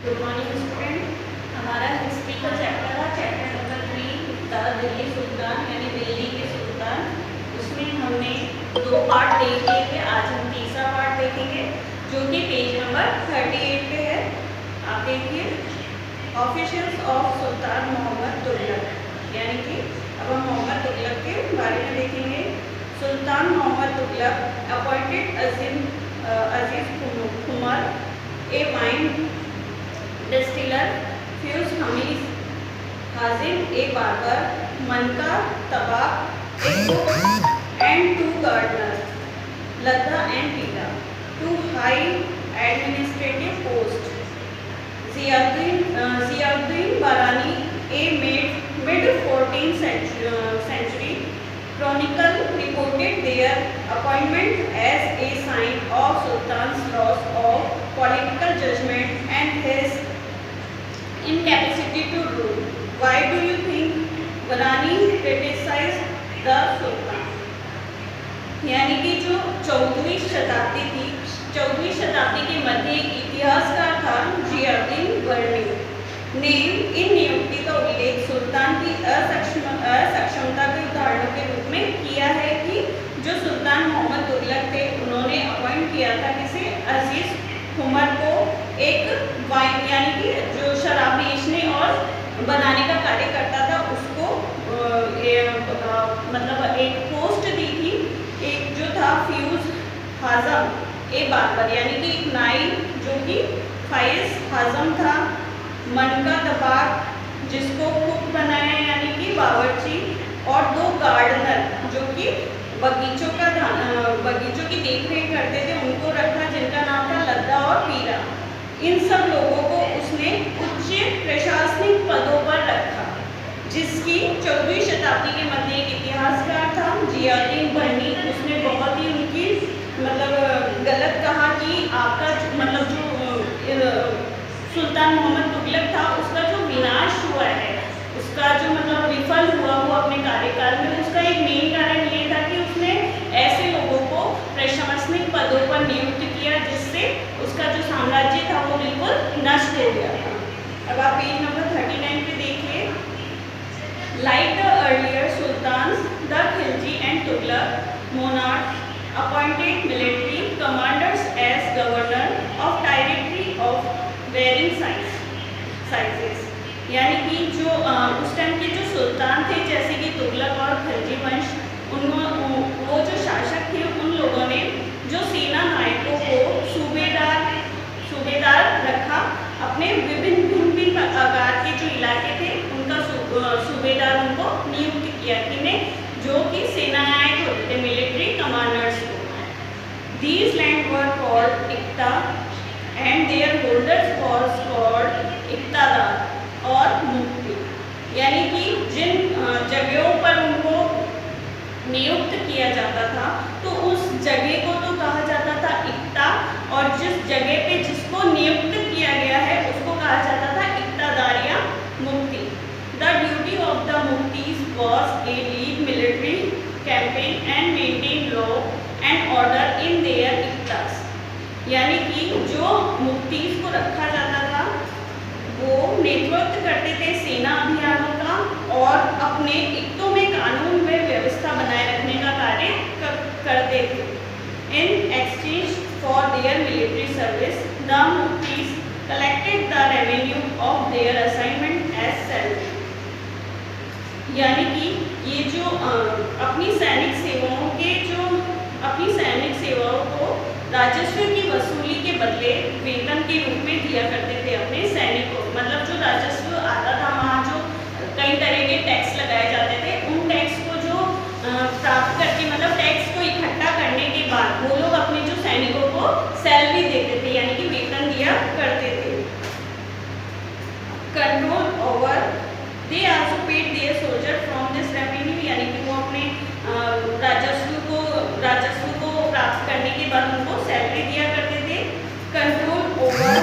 Good morning student. हमारा history का chapter है, चैप्टर नंबर 3 द दिल्ली सुल्तान यानी दिल्ली के सुल्तान। उसमें हमने 2 पार्ट देख लिए थे, आज हम तीसरा पार्ट देखेंगे जो कि पेज नंबर 38 पे है। आप देखिए, officials of sultan Mohammad Tughlaq, यानी कि अब हम मोहम्मद तुगलक के बारे में देखेंगे। सुल्तान मोहम्मद तुगलक अपॉइंटेड अजीज कुमार ए वाइन डिस्टिलर, फ्यूज हमीद हाजिम ए बार्बर, मनका तबाक ए cook and 2 gardeners, Ladha and Pila, 2 high administrative posts. Ziauddin Barani, a mid 14th century chronicle reported their appointment as a sign of Sultan's loss of political judgment and his incapacity to rule. Why do you think Barani criticized the Sultan? यानी कि जो 14वीं शताब्दी थी, 14वीं शताब्दी के मध्य एक इतिहासकार था जियाउद्दीन बरनी ने इन नियुक्ति का उल्लेख सुल्तान की असक्षमता के उदाहरणों के रूप में किया है कि जो सुल्तान मोहम्मद तुगलक थे उन्होंने अपॉइंट किया था किसे, अजीज कुमार को, एक वाइन यानी कि जो शराब बेचने और बनाने का कार्य करता था उसको मतलब एक पोस्ट दी थी। एक जो था फ्यूज हाजम ए बाबर यानी कि एक नाई जो कि फाइज हाजम था, मन का दबाक जिसको कुक बनाया यानी कि बावर्ची, और 2 गार्डनर जो कि बगीचों की देखरेख करते थे उनको रखा, जिनका नाम था लद्दा और पीरा। इन सब लोगों को उसने उच्च प्रशासनिक पदों पर रखा, जिसकी 14वीं शताब्दी के मध्य एक इतिहासकार था जियाउद्दीन बरनी, उसने बहुत ही उनकी मतलब गलत कहा कि आपका मतलब जो सुल्तान मोहम्मद तुगलक था उसका जो विनाश हुआ है, उसका जो मतलब विफल हुआ वो अपने कार्यकाल में, उसका एक मेन कारण ये था कि उसने ऐसे लोगों को प्रशासनिक पदों पर नियुक्त किया जिससे उसका जो साम्राज्य था वो बिल्कुल नष्ट हो गया था। अब आप पेज नंबर 39 पे देखिए, like the earlier sultans the Khilji and Tughlaq monarch appointed military commanders as governor of territory of varying sizes, यानी कि जो उस टाइम के जो सुल्तान थे जैसे कि तुगलक और खिलजी वंश, वो जो शासक थे उन लोगों ने जो सेना नायकों को सूबेदार रखा, अपने विभिन्न आकार के जो इलाके थे उनका सूबेदार उनको नियुक्त किया, जो कि सेना नायक होते थे, मिलिट्री कमांडर्स को। These land were called इक्ता and their holders was called इक्तादार और मुफ्ती, यानी कि जिन जगहों पर उनको नियुक्त किया जाता था तो उस जगह को तो कहा जाता था इक्ता, और जिस जगह पे जिसको नियुक्त किया गया है उसको कहा जाता था इक्तादार या मुफ्ती। द ड्यूटी ऑफ द मुफ्तीज was a lead military campaign and maintain law and order in their इक्तास, यानी कि जो मुफ्तीज को रखा जाता था वो नेतृत्व करते थे सेना अभियानों का और अपने इक्तों में कानून व व्यवस्था बनाए रखने का कार्य करते थे। In exchange for their military service the मुफ्तीज collected the revenue of their assignment as salary, यानी कि ये जो अपनी सैनिक सेवाओं को राजस्व की वसूली के बदले वेतन के रूप में दिया करते थे अपने सैनिकों, मतलब जो राजस्व आता था वहाँ जो कई तरह के टैक्स लगाए जाते थे, उन टैक्स को जो प्राप्त करके मतलब टैक्स को इकट्ठा करने के बाद वो लोग अपने जो सैनिकों को सैलरी देते थे, यानी कि वेतन दिया करते थे। Control over they also paid their soldier from this revenue, यानी कि वो अपने राजस्व को प्राप्त करने के बाद उनको सैलरी दिया करते थे। कंट्रोल ओवर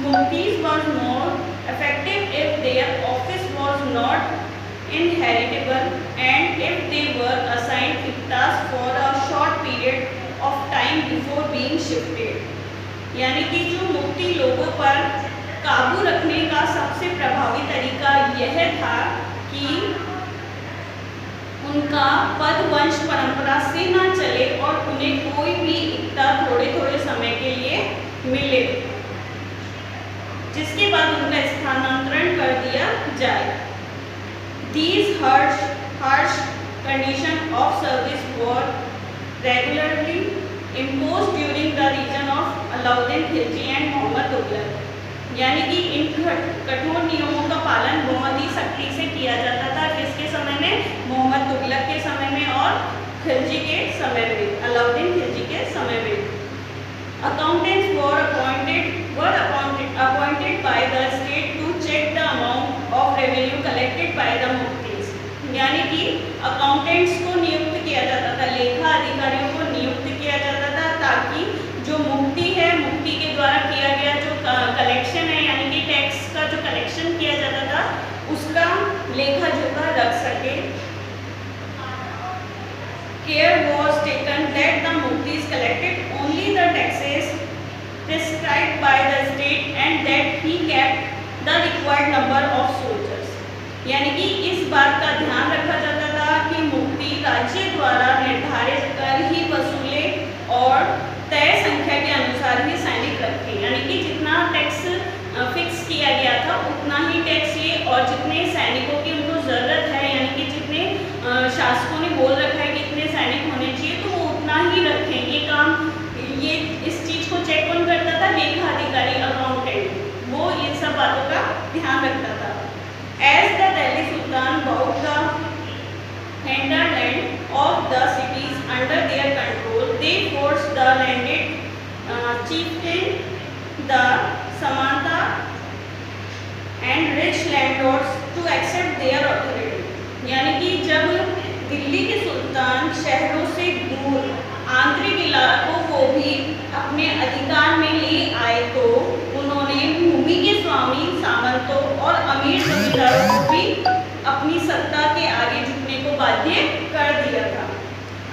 मुफ्तीज was more effective if their office was not inheritable and if they were assigned इक्तास for a short period of time before being shifted, यानी कि जो मुफ्ती लोगों पर काबू रखने का सबसे प्रभावी तरीका यह था कि उनका पद वंश परंपरा से ना चले और उन्हें कोई भी इक्ता थोड़े थोड़े समय के लिए मिले, जिसके बाद उनका स्थानांतरण कर दिया जाए। These harsh conditions of service were regularly imposed during the reign of Alauddin Khilji and Muhammad Tughlaq। यानी कि इन कठोर नियमों का पालन बहुत ही सख्ती से किया जाता था। किसके समय में? मोहम्मद तुगलक के समय में और खिलजी के समय में, अलाउद्दीन खिलजी के समय में। Accountants were appointed by the state to check the amount of revenue collected by the muftis। यानी कि अकाउंटेंट्स को नियुक्त किया जाता था, लेखा अधिकारियों को नियुक्त किया जाता था, ताकि जो मुफ्ती है, मुफ्ती के द्वारा किया गया जो कलेक्शन है, यानी कि टैक्स का जो कलेक्शन किया जाता था, उसका लेखा जोखा रख सके। Care was taken that the muftis collected only the taxes prescribed by the state and that he kept the required number of soldiers। यानी कि इस बात का ध्यान रखा जाता था कि मुफ्ती राज्य द्वारा निर्धारित कर ही वसूले और तय संख्या के अनुसार ही सैनिक रखे। यानी कि जितना टैक्स फिक्स किया गया था उतना ही टैक्स लिए, और जितने सैनिकों की उनको ज़रूरत है, यानी कि जितने शासकों ने बोल रखा है कि इतने सैनिक होने चाहिए, तो वो उतना ही रखें। ये काम, ये इस चीज़ को चेक कौन करता था? लेखा अधिकारी, अकाउंटेंट, वो इन सब बातों का ध्यान रखता था। As the Delhi Sultan bought the hinterland of the cities under their control, they forced the landed chieftain, the samanta and rich landlords to accept their authority। यानी कि जब दिल्ली के सुल्तान शहरों से दूर आंतरिक इलाकों को भी अपने अधिकार में ले आए, तो उन्होंने भूमि के स्वामी, सामंतों और अमीर जमींदारों को भी अपनी सत्ता के आगे झुकने को बाध्य कर दिया था।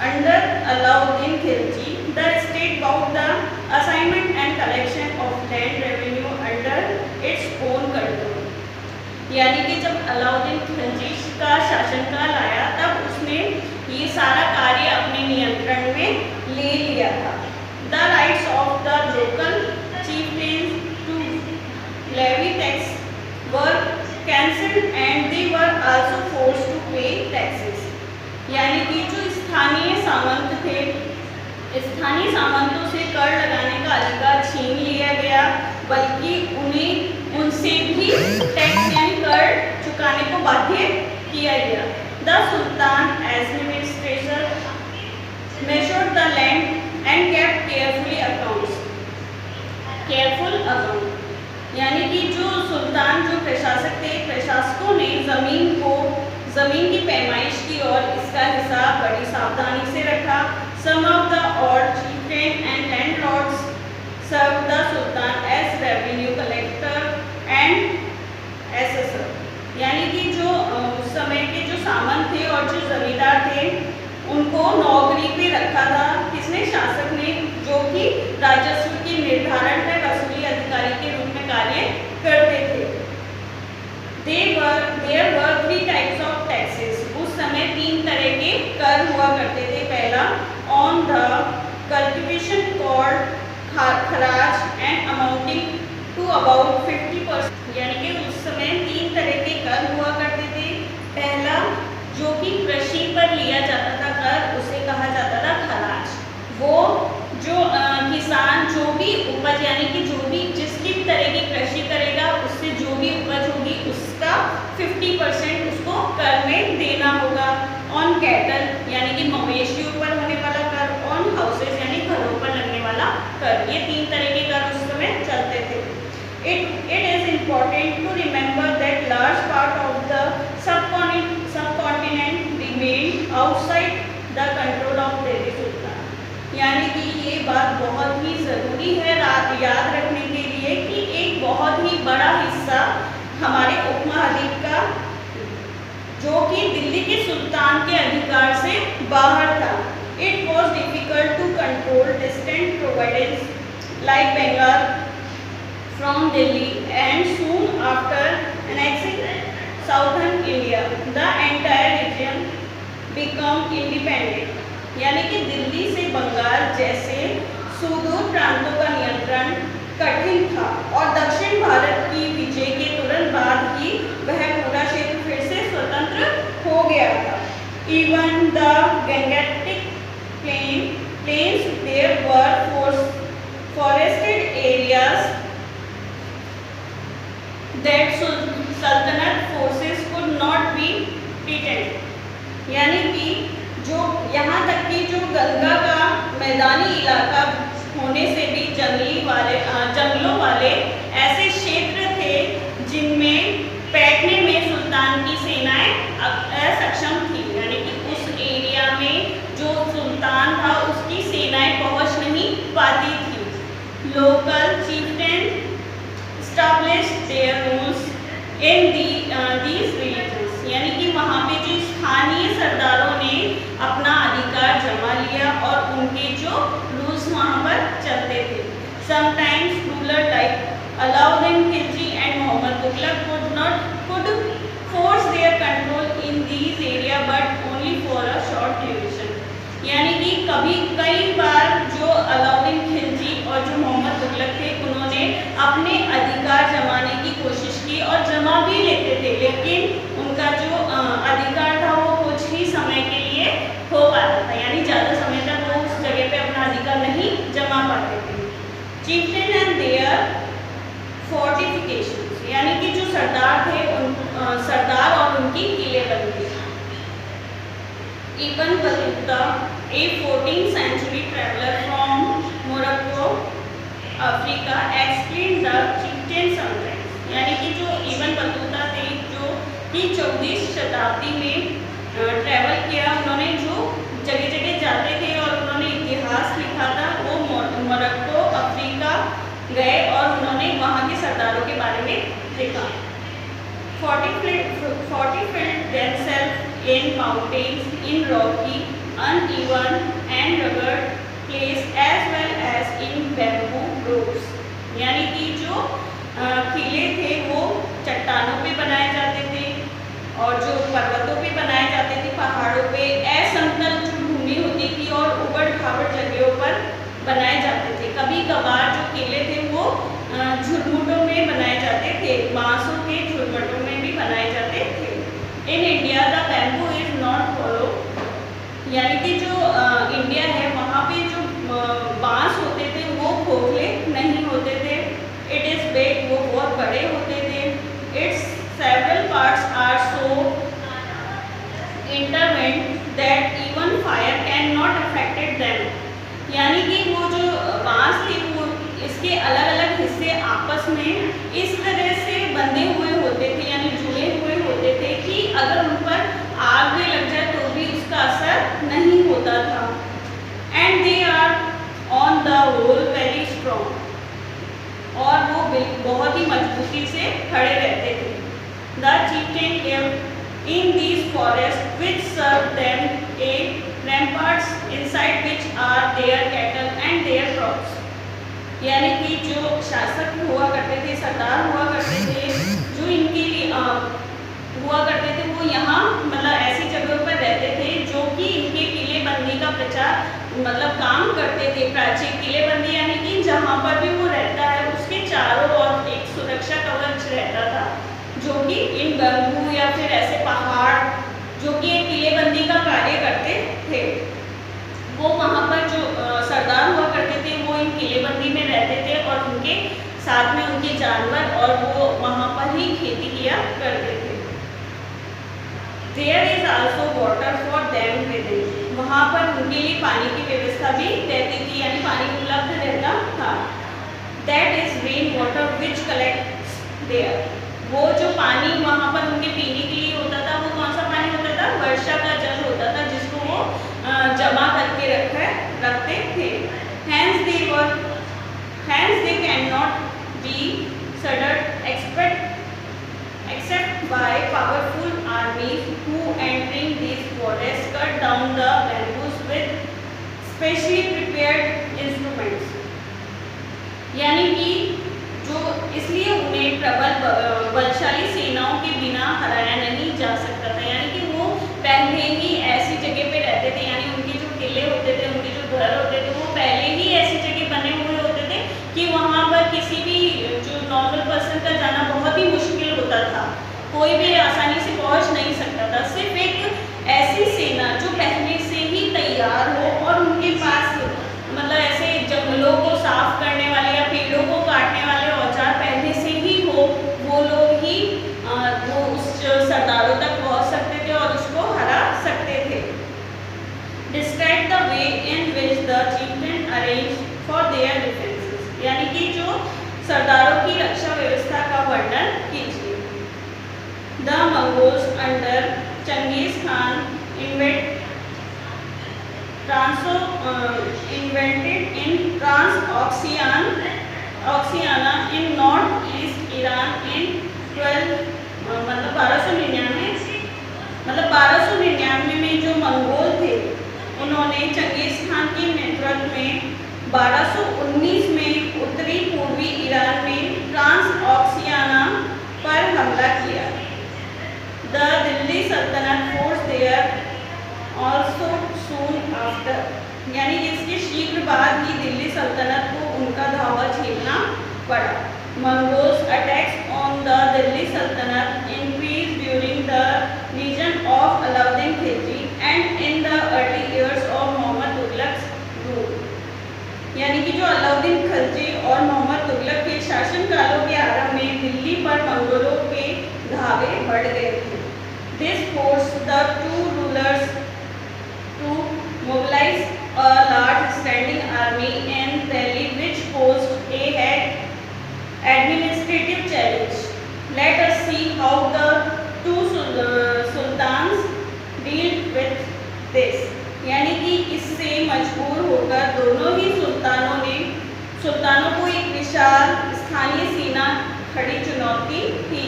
Under Alauddin Khilji, the state bought the assignment and collection of land revenue under its own control। यानी कि जब अलाउद्दीन खिलजी का शासनकाल आया, तब उसने ये सारा कार्य अपने नियंत्रण में ले लिया था। The rights of the local chieftains to levy tax were cancelled and they were also forced to pay taxes। यानी कि जो स्थानीय सामंत थे, स्थानीय सामंतों से कर लगाने का अधिकार छीन लिया गया, बल्कि उन्हें उनसे भी टैक्स यानी कर चुकाने को बाध्य किया गया। The Sultan administrator measured the land and kept careful accounts। यानी कि जो सुल्तान, जो प्रशासक थे, प्रशासकों ने जमीन की पैमाइश की और इसका हिसाब बड़ी सावधानी से रखा। Some of the old chieftains and landlords served the Sultan as revenue collector and assessor। यानी कि जो उस समय के जो सामंत थे और जो जमींदार थे, उनको नौकरी पे रखा था। किसने? शासक ने, जो कि राजस्व के निर्धारण में वसूली अधिकारी के रूप में कार्य करते थे। There were 3 types of taxes। उस समय 3 तरह के कर हुआ करते थे। पहला, on the cultivation called खराज and amounting to about 50%। यानी कि उस समय 3 तरह के कर हुआ करते थे। पहला, जो कि कृषि पर लिया जाता था कर, उसे कहा जाता था खराज। वो जो किसान जो भी उपज, यानी कि जो भी जिस भी तरह की कृषि करेगा, उससे जो भी उपज होगी उसका 50% उसको कर में देना होगा। ऑन कैटल, यानी कि मवेशी ऊपर होने वाला कर। ऑन हाउसेज, यानी घरों पर लगने वाला कर। ये 3 तरह के कर उस समय चलते थे। It is important to remember that large part of the subcontinent remained outside the control of Delhi Sultan। यानी कि ये बात बहुत ही ज़रूरी है याद रखने के लिए कि एक बहुत ही बड़ा हिस्सा हमारे उपमहाद्वीप का, जो कि दिल्ली के सुल्तान के अधिकार से बाहर था। It was difficult to control distant provinces like Bengal from Delhi and soon after annexing southern India, the entire region become independent. यानी कि दिल्ली से बंगाल जैसे सुदूर प्रांतों का नियंत्रण कठिन था और दक्षिण भारत की विजय के तुरंत बाद ही वह पूरा क्षेत्र फिर से स्वतंत्र हो गया था. Even the Gangetic plains there were forested areas that Sultanate forces could not be pretended. यानी कि जो यहाँ तक कि जो गंगा का मैदानी इलाका होने से भी जंगलों वाले ऐसे क्षेत्र थे जिनमें बैठने में सुल्तान की सेनाएं असक्षम थी. यानी कि उस एरिया में जो सुल्तान था उसकी सेनाएं पहुंच नहीं पाती थी. Local chieftain established their rules in these regions. यानी कि वहाँ पे जो स्थानीय सरदारों ने अपना अधिकार जमा लिया और उनके जो रूल्स वहाँ पर चलते थे. Sometimes ruler like Alauddin Khilji and Muhammad Tughlaq could force their control in these area but only for a short duration. यानी कि कई बार जो अलाउद्दीन खिलजी और जो मोहम्मद तुगलक थे उन्होंने अपने अधिकार जमाने की कोशिश की और जमा भी लेते थे, लेकिन उनका जो अधिकार था वो कुछ ही समय के लिए हो पाता था. यानी ज़्यादा समय तक वो उस जगह पे अपना अधिकार नहीं जमा पाते थे. चिफ्टेन एंड देयर फोर्टिफिकेशंस. यानी कि जो सरदार थे सरदार और उनकी किलेबंदी. Ibn Battuta, a 14th century traveler from Morocco, Africa, explained the chieftain sometimes. यानी कि जो इब्न बतूता थे जो कि 14वीं शताब्दी में ट्रैवल किया, उन्होंने जो जगह जगह जाते थे और उन्होंने इतिहास लिखा था वो मोरक्को अफ्रीका गए और उन्होंने वहाँ के सरदारों के बारे में लिखा. Fortified themselves in mountains, in rocky, uneven and rugged place as well as in bamboo groves. यानी कि जो किले थे वो चट्टानों पे बनाए जाते थे और जो पर्वतों पे बनाए जाते थे, पहाड़ों पे असमतल जो भूमि होती थी और उबड़ खाबड़ जगहों पर बनाए जाते थे. कभी कभार जो किले थे वो झुरमुटों में बनाए जाते थे, बांसों के झुरमुटों में भी बनाए जाते थे. In India the bamboo is not follow. यानी कि जो इंडिया है वहाँ पे जो बांस होते थे वो खोखले नहीं होते थे. इट इज बिग, वो बहुत बड़े होते थे. Its several parts are so interwoven that even fire can not affected them. यानी कि वो जो बांस थे वो इसके अलग अलग हिस्से आपस में इस तरह से बंधे हुए होते थे, यानी जुड़े हुए होते थे कि अगर उन पर आग भी लग जाए तो भी उसका असर नहीं होता था. And they are on the whole very strong. और वो बहुत ही मजबूती से खड़े रहते थे. The chieftain lived in these forest which serve them a ramparts inside which are their cattle and their crops. यानी कि जो शासक हुआ करते थे, सरदार हुआ करते थे, जो इनके लिए हुआ करते थे वो यहाँ मतलब ऐसी जगहों पर रहते थे जो कि इनके किलेबंदी का प्रचार मतलब काम करते थे. प्राचीन किलेबंदी यानी कि जहाँ पर भी वो रहता है उसके चारों ओर एक सुरक्षा कवच रहता था जो कि इन बंबू या फिर ऐसे पहाड़ जो कि एक किलेबंदी का कार्य करते थे. वो वहाँ पर जो सरदार हुआ करते थे वो इन किलेबंदी में रहते थे और उनके साथ में उनके जानवर और वो वहाँ पर ही खेती किया करते थे. There is also water for them within. वहाँ पर उनके लिए पानी की व्यवस्था भी रहती थी, यानी पानी उपलब्ध रहता था. That is rain water which collects there. वो जो पानी वहाँ पर उनके पीने के लिए होता था वो कौन सा पानी होता था? वर्षा का जल होता था जिसको वो जमा करके रखते थे. Hence they cannot be shuddered except by powerful armies who entering these forests cut down the bamboos with specially prepared instruments. यानी कि जो इसलिए उन्हें प्रबल बलशाली सेनाओं के बिना हराया नहीं जा सकता था। यानी कि वो पहले ही ऐसी जगह पे रहते थे, यानी उनके जो किले होते थे, उनके जो घर होते थे, वो पहले ही ऐसी जगह बने हुए होते थे कि वहाँ पर किसी भी जो नॉर्मल पर्सन का जाना बहुत ही मुश्किल होता था, कोई भी आसानी से पहुँच नहीं सकता था। सिर्फ एक ऐसी सेना जो पहले से ही तैयार हो और उनके पास मतलब ऐसे जंगलों को साफ करने वाले या पेड़ों को काटने वाले औजार पहले से ही हो, वो लोग ही वो उस सरदारों तक पहुँच सकते थे और उसको हरा सकते थे। Describe the way in which the chieftain arranged for their defenses, यानी कि जो सरदारों की रक्षा व्यवस्था का वर्णन कीजिए। The Mongols under Genghis Khan invented in Transoxiana in northeast Iran in 1299 में जो मंगोल थे उन्होंने चंगेज खान के नेतृत्व में 1219 में उत्तरी पूर्वी ईरान में ट्रांसऑक्सियाना पर हमला किया। The Delhi sultanate force there also soon after, यानी इसके शीघ्र बाद ही दिल्ली सल्तनत को उनका धावा झेलना पड़ा। Mongols attacks on the Delhi sultanate increase during the reign of Alauddin Khilji and in the early years of Mohammad Tughlaq rule, यानी कि जो अलाउद्दीन खिलजी और मोहम्मद तुगलक के शासन कालों के आरंभ में दिल्ली पर मंगोलों के धावे बढ़ गए थे। This force the two rulers to mobilize a large standing army in Delhi, which posed a administrative challenge. Let us see how the two sultans dealt with this. यानी कि इससे मजबूर होकर दोनों ही सुल्तानों को एक विशाल स्थानीय सेना की खड़ी चुनौती थी।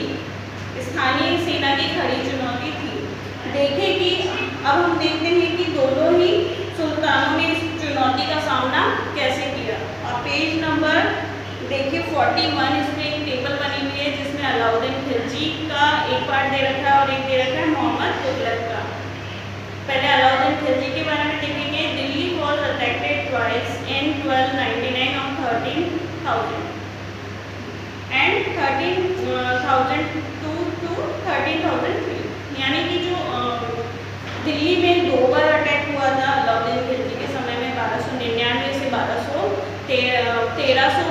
देखें कि अब हम देखते हैं कि दोनों ही सुल्तानों ने इस चुनौती का सामना कैसे किया। आप पेज नंबर देखिए 41, इसमें एक टेबल बनी हुई है जिसमें अलाउद्दीन खिलजी का एक पार्ट दे रखा है और एक दे रखा है मोहम्मद तुगलक का। पहले अलाउद्दीन खिलजी के बारे में देखेंगे। Delhi was attacked twice in 1299 और 13,000 एंड 13,002 to 13,003, यानी कि जो दिल्ली में 2 बार अटैक हुआ था अलाउद्दीन खिलजी के समय में 1299 से 1300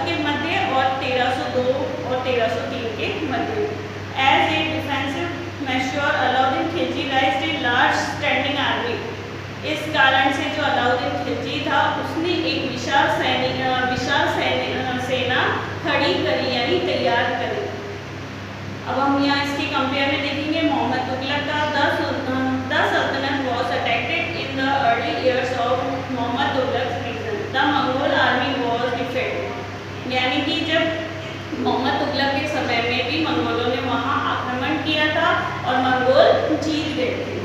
के मध्य और 1302 और 1303 के मध्य। As a defensive measure Alauddin Khilji raised a large standing army. इस कारण से जो अलाउद्दीन खिलजी था उसने एक विशाल सेना खड़ी करी, यानी तैयार करी। अब हम यहाँ इसके कंपेयर में देखेंगे मोहम्मद तुगलक का। The sultanate was attacked in the early years of Mohammad Tughlaq region. The Mongol army was defend, यानी कि जब मोहम्मद तुगलक के समय में भी मंगोलों ने वहाँ आक्रमण किया था और मंगोल जीत गए थे।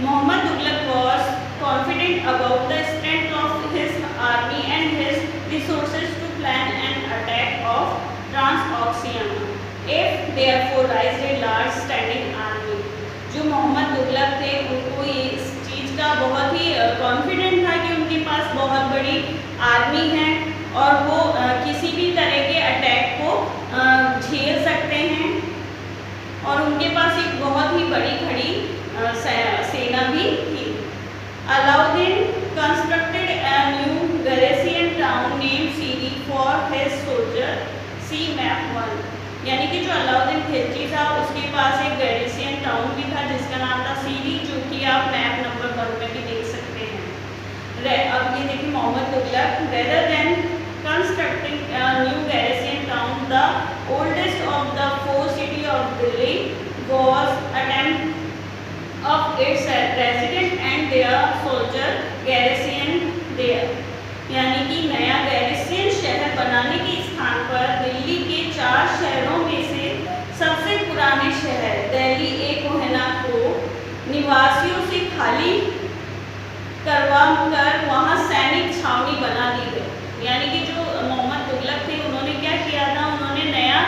Mohammad Tughlaq was confident about the strength of his army and his resources to plan an attack of Transoxiana if therefore raised a large standing army। जो मोहम्मद तुगलक थे उनको इस चीज़ का बहुत ही कॉन्फिडेंट था कि उनके पास बहुत बड़ी आर्मी है और वो किसी भी तरह के अटैक को झेल सकते हैं और उनके पास एक बहुत ही बड़ी खड़ी सेना भी थी। Alauddin constructed a new garrison town named Siri for his soldier, see map 1। यानी कि जो अलाउद्दीन खिलजी था उसके पास एक गैरिसियन टाउन भी था जिसका नाम था सीरी, जो कि आप मैप नंबर 1 में भी देख सकते हैं। अब ये देखिए Mohammad Tughlaq, rather than constructing new garrison town, the oldest of the 4 city of Delhi was attempt of its resident and their soldier garrison there. यानी कि नया गैरिसियन शहर बनाने के स्थान पर दिल्ली के 4 शहरों में से सबसे पुराने शहर दिल्ली एक कोहना को निवासियों से खाली करवा कर वहाँ सैनिक छावनी बना दी गई। यानी कि जो मोहम्मद तुगलक थे उन्होंने क्या किया था, उन्होंने नया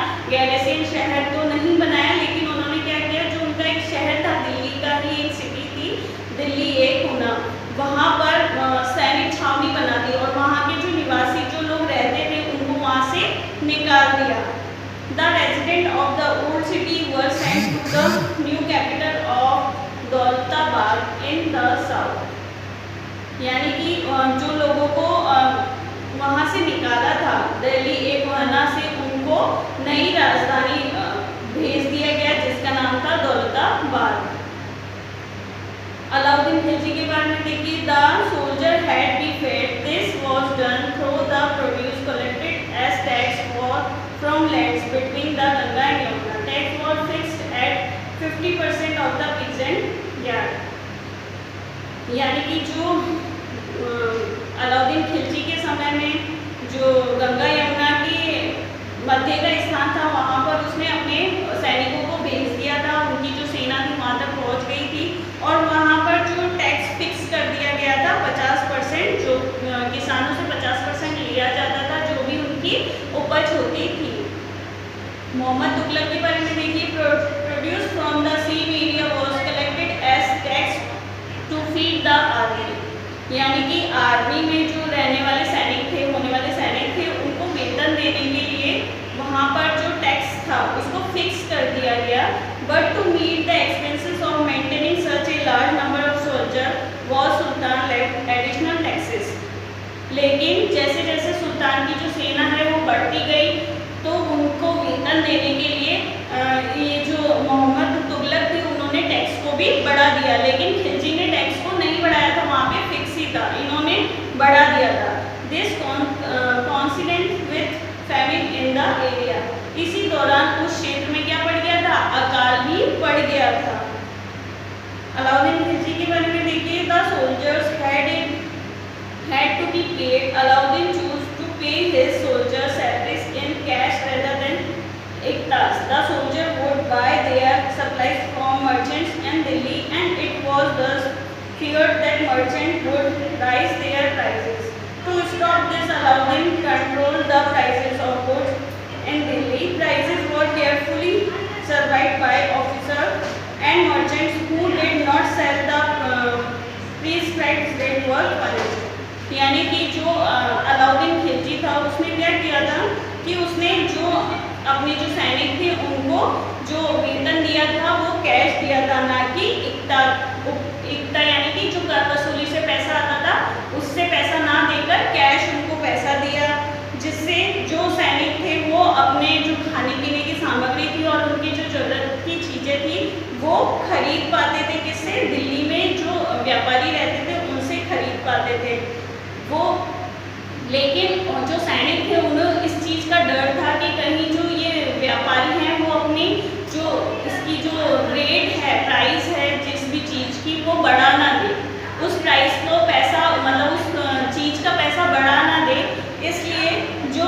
इन द साउथ, यानी कि जो लोगों को वहाँ से निकाला था दिल्ली एक वहना से, उनको नई राजधानी भेज दिया गया जिसका नाम था दौलताबाद। अलाउद्दीन खिलजी के बारे में देखिए, the soldier had be fed, this was done through the produce collected as tax from lands between the Ganga and Yamuna. Tax was fixed at 50% of the peasant yard, यानी कि जो अलाउद्दीन खिलजी के समय में जो गंगा यमुना के मध्य का स्थान था वहाँ पर उसने अपने सैनिकों को भेज दिया था, उनकी जो सेना थी वहाँ तक पहुँच गई थी और वहाँ पर जो टैक्स फिक्स कर दिया गया था 50%, जो किसानों से 50% लिया जाता था जो भी उनकी उपज होती थी। मोहम्मद तुगलक के बारे में देखिए, produce from the sea media was collected as tax to feed the army, यानी कि आर्मी में जो रहने वाले सैनिक थे, होने वाले सैनिक थे, उनको वेतन देने के लिए वहाँ पर जो टैक्स था उसको फिक्स कर दिया गया। But to meet the expenses of maintaining such a large number of soldier was sultan levied additional taxes, लेकिन जैसे जैसे सुल्तान की जो सेना है वो बढ़ती गई तो उनको वेतन देने के लिए ये जो मोहम्मद तुगलक थे उन्होंने टैक्स को भी बढ़ा दिया, लेकिन खिलजी ने टैक्स को नहीं बढ़ाया था, वहाँ पे फिक्स ही था, इन्होंने बढ़ा दिया था। This coincident with famine in the area, इसी दौरान उस क्षेत्र में क्या पड़ गया था, अकाल भी पड़ गया था। अलाउद्दीन खिलजी के बारे में देखिए, the soldiers had to be paid. Alauddin chose to pay his soldiers salaries in cash rather than iktas. The soldier would buy their supplies from merchants in Delhi, and it was thus feared that merchants would raise their prices. To stop this, Alauddin controlled the prices of goods in Delhi. Prices were carefully surveyed by officers and merchants who did not sell the prescribed rate were punished. यानी कि जो अलाउद्दीन खिलजी था उसने क्या किया था कि उसने जो अपने जो सैनिक थे उनको जो वेतन दिया था वो कैश दिया था, ना कि इक्ता यानी कि जो कर वसूली से पैसा आता था उससे पैसा ना देकर कैश उनको पैसा दिया, जिससे जो सैनिक थे वो अपने जो खाने पीने की सामग्री थी और उनकी जो जरूरत की चीज़ें थी वो खरीद पाते थे। किससे? दिल्ली में जो व्यापारी रहते थे उनसे खरीद पाते थे वो। लेकिन जो सैनिक थे उन्हें इस चीज़ का डर था कि कहीं जो ये व्यापारी हैं वो अपनी जो इसकी जो रेट है, प्राइस है जिस भी चीज़ की वो बढ़ा ना दे, उस प्राइस को पैसा मतलब उस चीज़ का पैसा बढ़ा ना दे। इसलिए जो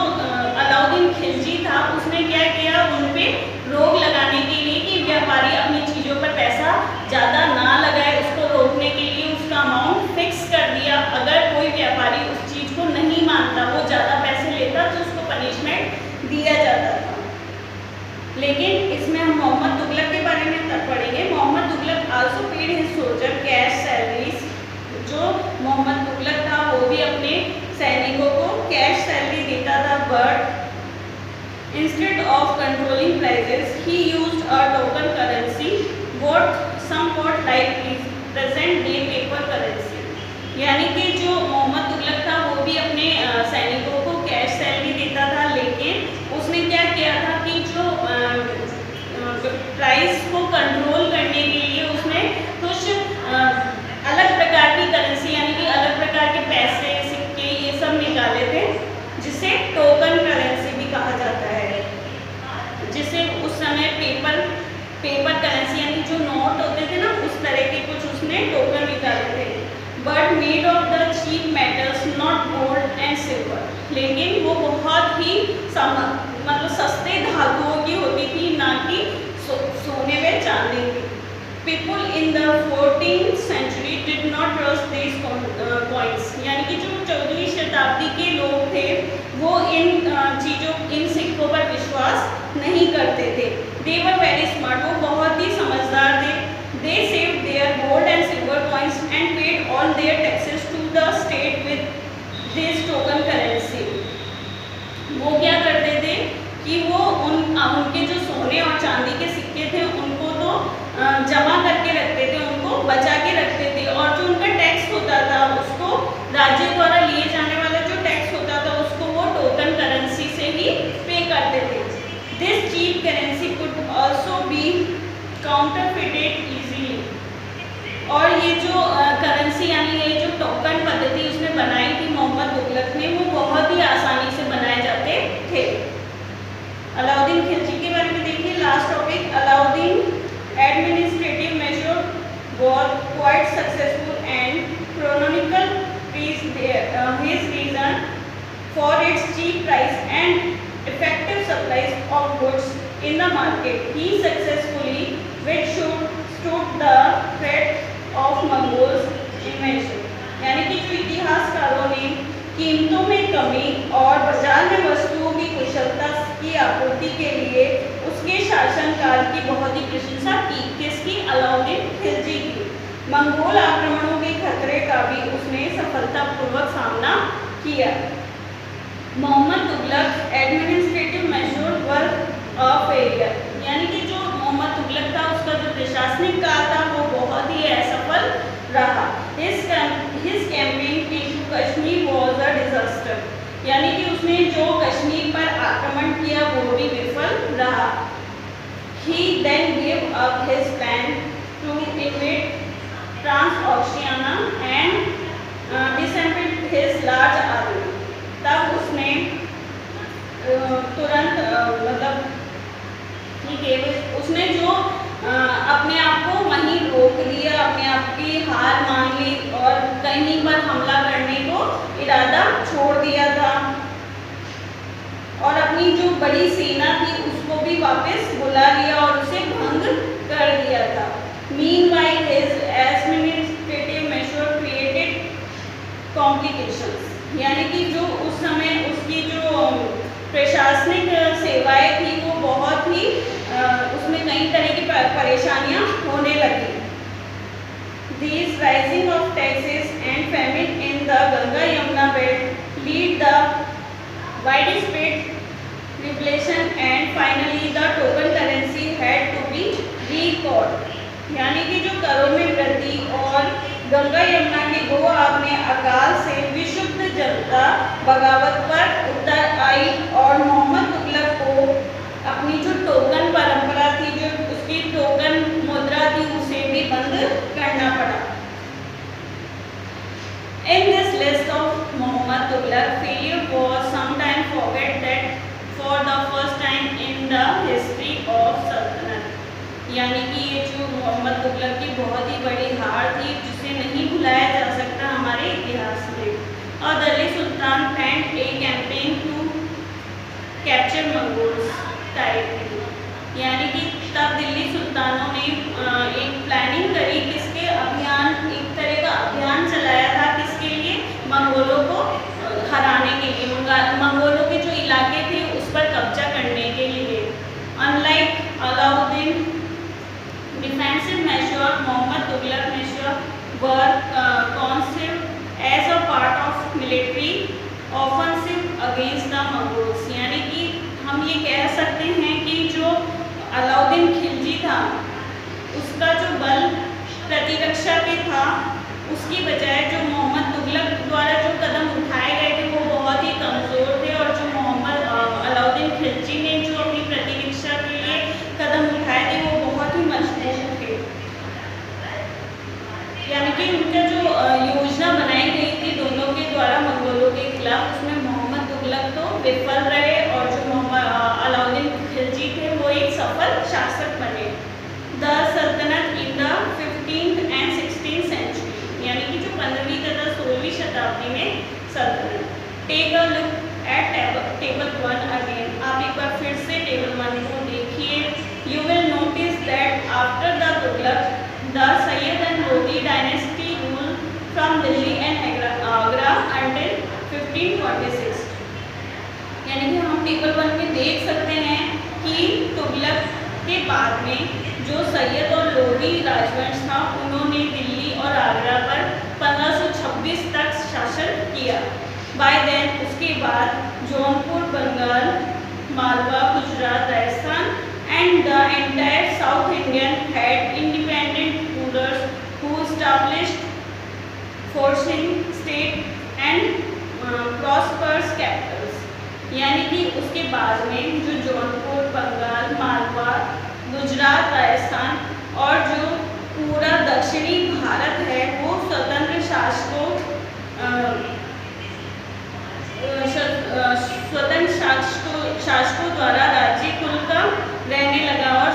अलाउद्दीन खिलजी था उसने क्या किया, उन पे रोक लगाने के लिए कि व्यापारी अपनी चीज़ों पर पैसा ज़्यादा ना लगाए, उसको रोकने के लिए उसका अमाउंट फिक्स कर दिया। अगर कोई व्यापारी उस चीज़ को नहीं मानता, वो ज़्यादा पैसे लेता तो उसको पनिशमेंट दिया जाता था। लेकिन इसमें हम मोहम्मद तुगलक के बारे में तब पढ़ेंगे। Mohammad Tughlaq also paid his soldier cash salaries. जो मोहम्मद तुगलक था वो भी अपने सैनिकों को कैश सैलरी देता था, but instead of controlling prices he used a token currency what somewhat like present day paper currency. यानी कि जो मोहम्मद तुगलक था वो भी अपने सैनिकों को कैश सैलरी देता था, लेकिन उसने क्या किया था कि जो प्राइस को कंट्रोल करने के लिए उसने कुछ अलग प्रकार की करेंसी यानी कि अलग प्रकार के पैसे, सिक्के ये सब निकाले थे, जिसे टोकन करेंसी भी कहा जाता है। जिसे उस समय पेपर करेंसी यानी जो नोट होते थे ना उस तरह के कुछ उसने टोकन निकाले थे, but made of the cheap metals not gold and silver. लेकिन वो बहुत ही मतलब सस्ते धातुओं की होती थी, ना कि सोने व चांदी की। People in the 14th century did not trust these coins, यानी कि जो 14वीं शताब्दी के लोग थे वो इन सिक्कों पर विश्वास नहीं करते थे। They were very smart, वो बहुत ही समझदार थे। They saved their gold and silver coins and paid all their taxes to the state with this token currency। वो क्या करते थे कि वो उनके जो सोने और चांदी के सिक्के थे उनको तो जमा करके रखते थे, उनको बचा के रखते थे, और the market. He successfully withstood the threat of Mongols invasion. यानी कि जो इतिहासकारों ने कीमतों में कमी और बाजार में वस्तुओं की कुशलता की आपूर्ति के लिए उसके शासनकाल की बहुत ही प्रशंसा की। किसकी? अलाउद्दीन खिलजी की। मंगोल आक्रमणों के खतरे का भी उसने सफलतापूर्वक सामना किया। Mohammad Tughlaq administrative measures were a failure, यानी कि जो मोहम्मद तुगलक था उसका जो प्रशासनिक काल था वो बहुत ही असफल रहा। His campaign into Kashmir was a disaster, यानी कि उसने जो कश्मीर पर आक्रमण किया वो भी विफल रहा। He then gave up his plan to invade Transoxiana and disbanded his large army. तब उसने तुरंत उसने जो अपने आप को वहीं रोक लिया, अपने आप की हार मान ली और कहीं पर हमला करने को इरादा छोड़ दिया था और अपनी जो बड़ी सेना थी उसको भी वापस बुला लिया और उसे भंग कर दिया था। Meanwhile, his administrative measure created complications, यानी कि जो उस समय उसकी जो प्रशासनिक सेवाएं थी वो बहुत ही उसमें कई तरह की परेशानियां होने लगी। These rising of taxes and famine in the Ganga-Yamuna belt lead the widespread inflation and finally the token currency had to be recalled, यानी कि जो करों में वृद्धि और गंगा यमुना के दो आपने अकाल से विशुद्ध जनता बगावत पर उतर आई और मोहम्मद तुगलक को अपनी जो टोकन परंपरा थी, जो उसकी टोकन मुद्रा थी, उसे भी बंद करना पड़ा। In this list of Muhammad Tughlaq failure was sometimes forget that for the first time in the history of Sultanate, यानी कि ये जो मोहम्मद तुगलक की बहुत ही बड़ी हार थी जिसे नहीं भुलाया जा सकता हमारे इतिहास में। और दिल्ली सुल्तान planned a campaign to capture Mongols territory, यानी कि तब दिल्ली सुल्तानों ने एक प्लानिंग करी, किसके अभियान, एक तरह का अभियान चलाया था, किसके लिए? मंगोलों को हराने के लिए, मंगोलों के जो इलाके थे उस पर कब्जा करने के लिए। Unlike Alauddin defensive measure, Muhammad Tughlaq measure were conceived as a part of military offensive against the Mongols, यानी कि हम ये कह सकते हैं कि जो अलाउद्दीन खिलजी था उसका जो बल प्रतिरक्षा पे था, उसकी बजाय जो मोहम्मद तुगलक द्वारा जो कदम उठाए गए थे वो बहुत ही कमज़ोर थे और जो मोहम्मद अलाउद्दीन खिलजी ने जो अपनी प्रतिरक्षा के लिए कदम उठाए थे वो बहुत ही मजबूत थे। यानी कि उनका जो योजना बनाई गई थी दोनों के द्वारा मंगोलों के खिलाफ, उसमें मोहम्मद तुगलक तो विफल रहे और जो अलाउद्दीन खिलजी थे वो एक सफल शासक बने। द सल्तनत in the 15th and 16th century, यानी कि जो 15वीं तथा 16वीं शताब्दी में सल्तनत। Take a look at table 1 again, आप एक बार फिर से टेबल 1 को देखिए। You will notice that after the Tughlaq the Sayyid and Lodi dynasty rule from Delhi and Agra until 1546, यानी कि हम टेबल 1 में देख सकते हैं कि तुगलक के बाद में जो सैयद और लोधी राजवंश था उन्होंने दिल्ली और आगरा पर 1526 तक शासन किया। बाय देन उसके बाद Jaunpur, Bengal, Malwa, Gujarat, Rajasthan and the entire south Indian had independent rulers who established forcing state and prosperous capitals, यानी कि उसके बाद में जो जौनपुर, बंगाल, मालवा, गुजरात, राजस्थान और जो पूरा दक्षिणी भारत है वो स्वतंत्र शासकों द्वारा राज्य कुल का रहने लगा और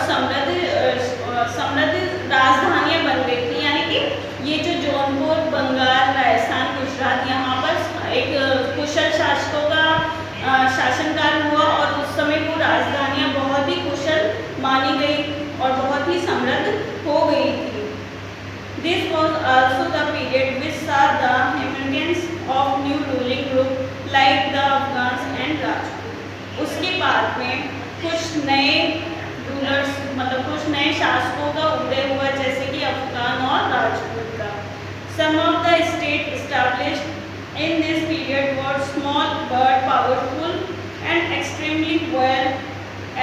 समृद्ध राजधानियां बन गई थी। यानी कि ये जो जौनपुर, बंगाल, राजस्थान, गुजरात, यहाँ पर एक कुशल शासकों का शासनकाल हुआ और उस समय वो राजधानियां बहुत ही कुशल में कुछ नए रूलर्स मतलब कुछ नए शासकों का उदय हुआ, जैसे कि अफगान और राजपूत का। Some of the state established in this period were small but powerful and extremely well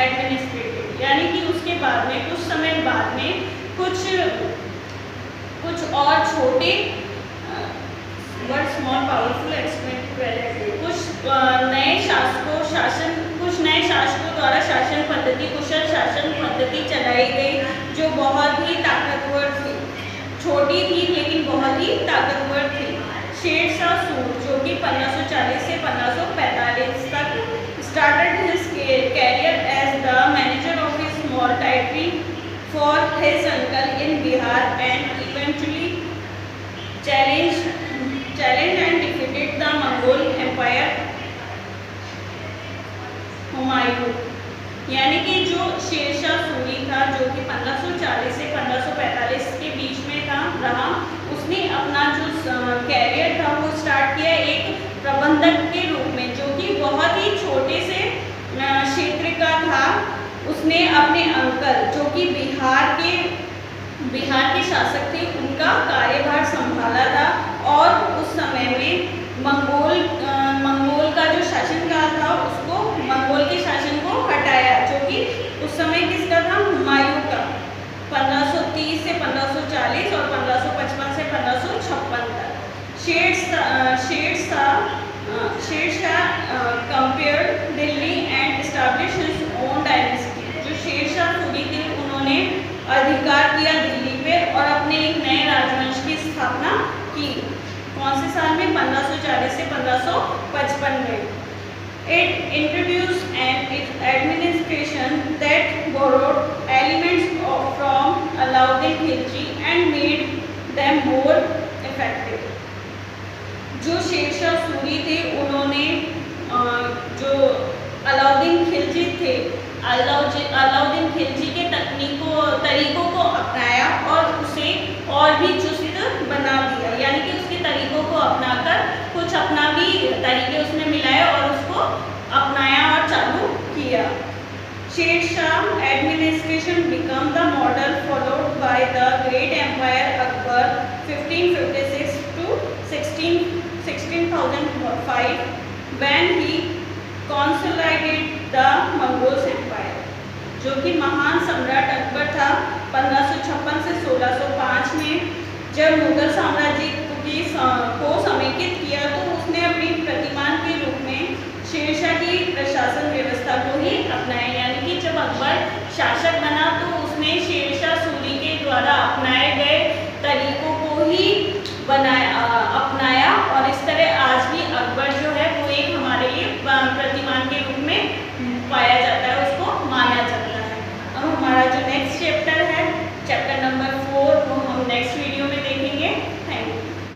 administered. यानी कि उसके बाद में कुछ समय बाद में कुछ और छोटे वर्ड स्मॉल पावरफुल कुछ नए शासकों द्वारा शासन पद्धति कुशल शासन पद्धति चलाई गई, जो बहुत ही ताकतवर थी। छोटी थी लेकिन बहुत ही ताकतवर थी। शेर शाह सूरी, जो कि 1540 से 1545 तक started his career as the manager of a small territory for his uncle in Bihar and eventually challenged and defeated the Mongol Empire Humayun. यानी कि जो शेरशाह सूरी था, जो कि 1540 से 1545 के बीच में रहा, उसने अपना जो कैरियर था वो स्टार्ट किया एक प्रबंधक के रूप में, जो कि बहुत ही छोटे से क्षेत्र का था। उसने अपने अंकल, जो कि बिहार के शासक थे, उनका कार्यभार संभाला था और उस समय में मंगोल का जो शासनकाल था उसको मंगोल के शासन को हटाया, जो कि उस समय किसका था? हुमायूं का। 1530 से 1540 और 1555 से 1556 तक। Sher Shah compared Delhi and established his own dynasty. जो शेर शाह सूरी थे, उन्होंने अधिकार किया दिल्ली पे और अपने एक नए राजवंश की स्थापना की। कौन से साल में? 1540 से 1555 में। It introduced an administration that borrowed elements from Alauddin Khilji and made them more effective. जो शेरशाह सूरी थे, उन्होंने जो अलाउद्दीन खिलजी थे, अलाउद्दीन खिलजी के तरीकों को अपनाया और उसे और भी चुस्त बना दिया। यानी कि उसके तरीकों को अपनाकर कुछ अपना भी तरीके उसमें मिलाए और उसको अपनाया और चालू किया। Sher Shah administration become the model followed by the great empire Akbar 1556 to 1605 when he consolidated the Mongol Empire। जो कि महान सम्राट अकबर था 1556 से 1605 में, जब मुगल साम्राज्य